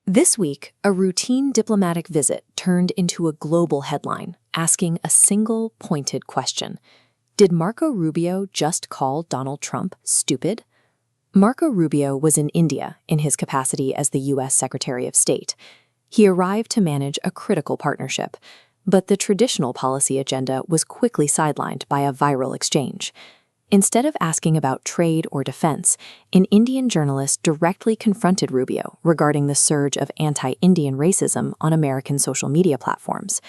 This week, a routine diplomatic visit turned into a global headline, asking a single, pointed question. Did Marco Rubio just call Donald Trump stupid? Marco Rubio was in India in his capacity as the U.S. Secretary of State. He arrived to manage a critical partnership, but the traditional policy agenda was quickly sidelined by a viral exchange. Instead of asking about trade or defense, an Indian journalist directly confronted Rubio regarding the surge of anti-Indian racism on American social media platforms.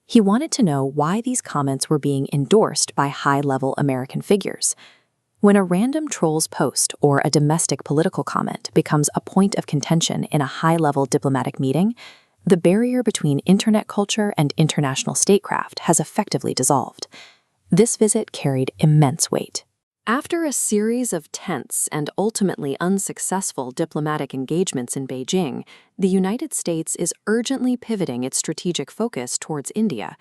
He wanted to know why these comments were being endorsed by high-level American figures. When a random troll's post or a domestic political comment becomes a point of contention in a high-level diplomatic meeting, the barrier between internet culture and international statecraft has effectively dissolved. This visit carried immense weight. After a series of tense and ultimately unsuccessful diplomatic engagements in Beijing, the United States is urgently pivoting its strategic focus towards India.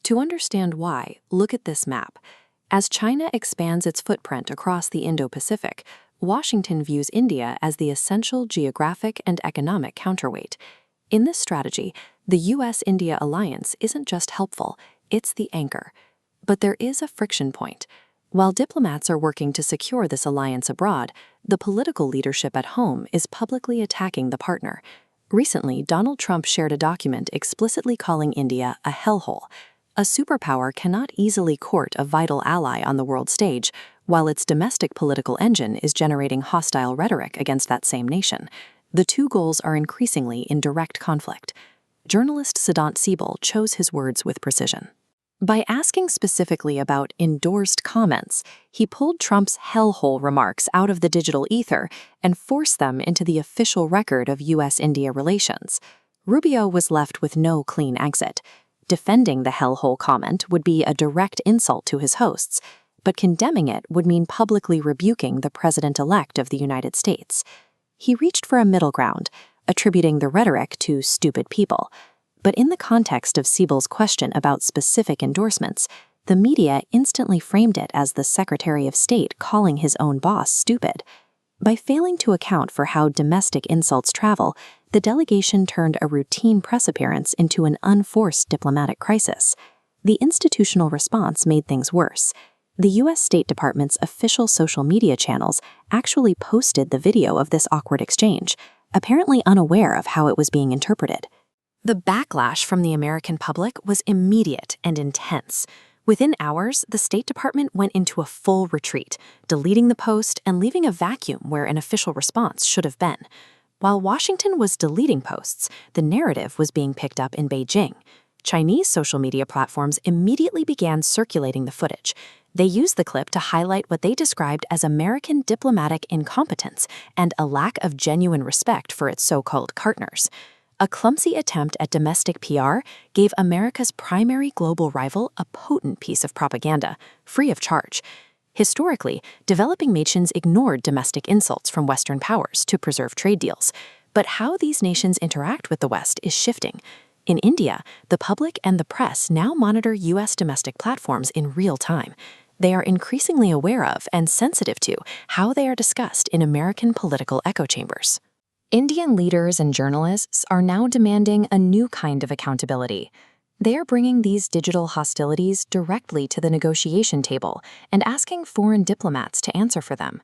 To understand why, look at this map. As China expands its footprint across the Indo-Pacific, Washington views India as the essential geographic and economic counterweight. In this strategy, the U.S.-India alliance isn't just helpful, it's the anchor. But there is a friction point. While diplomats are working to secure this alliance abroad, the political leadership at home is publicly attacking the partner. Recently, Donald Trump shared a document explicitly calling India a hellhole. A superpower cannot easily court a vital ally on the world stage, while its domestic political engine is generating hostile rhetoric against that same nation. The two goals are increasingly in direct conflict. Journalist Siddharth Sibal chose his words with precision. By asking specifically about endorsed comments, he pulled Trump's Hellhole remarks out of the digital ether and forced them into the official record of U.S.-India relations. Rubio was left with no clean exit. Defending the Hellhole comment would be a direct insult to his hosts, but condemning it would mean publicly rebuking the president-elect of the United States. He reached for a middle ground, attributing the rhetoric to stupid people. But in the context of Sibal's question about specific endorsements, the media instantly framed it as the Secretary of State calling his own boss stupid. By failing to account for how domestic insults travel, the delegation turned a routine press appearance into an unforced diplomatic crisis. The institutional response made things worse. The U.S. State Department's official social media channels actually posted the video of this awkward exchange, apparently unaware of how it was being interpreted. The backlash from the American public was immediate and intense. Within hours, the State Department went into a full retreat, deleting the post and leaving a vacuum where an official response should have been. While Washington was deleting posts, the narrative was being picked up in Beijing. Chinese social media platforms immediately began circulating the footage. They used the clip to highlight what they described as American diplomatic incompetence and a lack of genuine respect for its so-called partners. A clumsy attempt at domestic PR gave America's primary global rival a potent piece of propaganda, free of charge. Historically, developing nations ignored domestic insults from Western powers to preserve trade deals. But how these nations interact with the West is shifting. In India, the public and the press now monitor U.S. domestic platforms in real time. They are increasingly aware of and sensitive to how they are discussed in American political echo chambers. Indian leaders and journalists are now demanding a new kind of accountability. They are bringing these digital hostilities directly to the negotiation table and asking foreign diplomats to answer for them.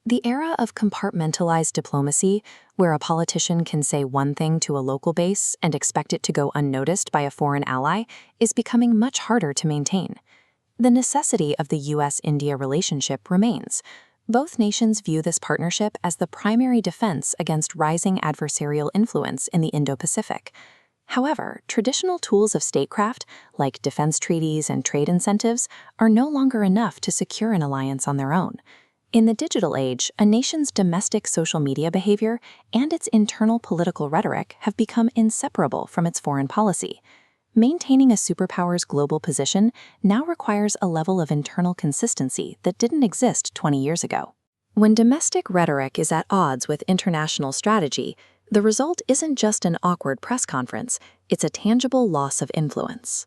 The era of compartmentalized diplomacy, where a politician can say one thing to a local base and expect it to go unnoticed by a foreign ally, is becoming much harder to maintain. The necessity of the U.S.-India relationship remains. Both nations view this partnership as the primary defense against rising adversarial influence in the Indo-Pacific. However, traditional tools of statecraft, like defense treaties and trade incentives, are no longer enough to secure an alliance on their own. In the digital age, a nation's domestic social media behavior and its internal political rhetoric have become inseparable from its foreign policy. Maintaining a superpower's global position now requires a level of internal consistency that didn't exist 20 years ago. When domestic rhetoric is at odds with international strategy, the result isn't just an awkward press conference, it's a tangible loss of influence.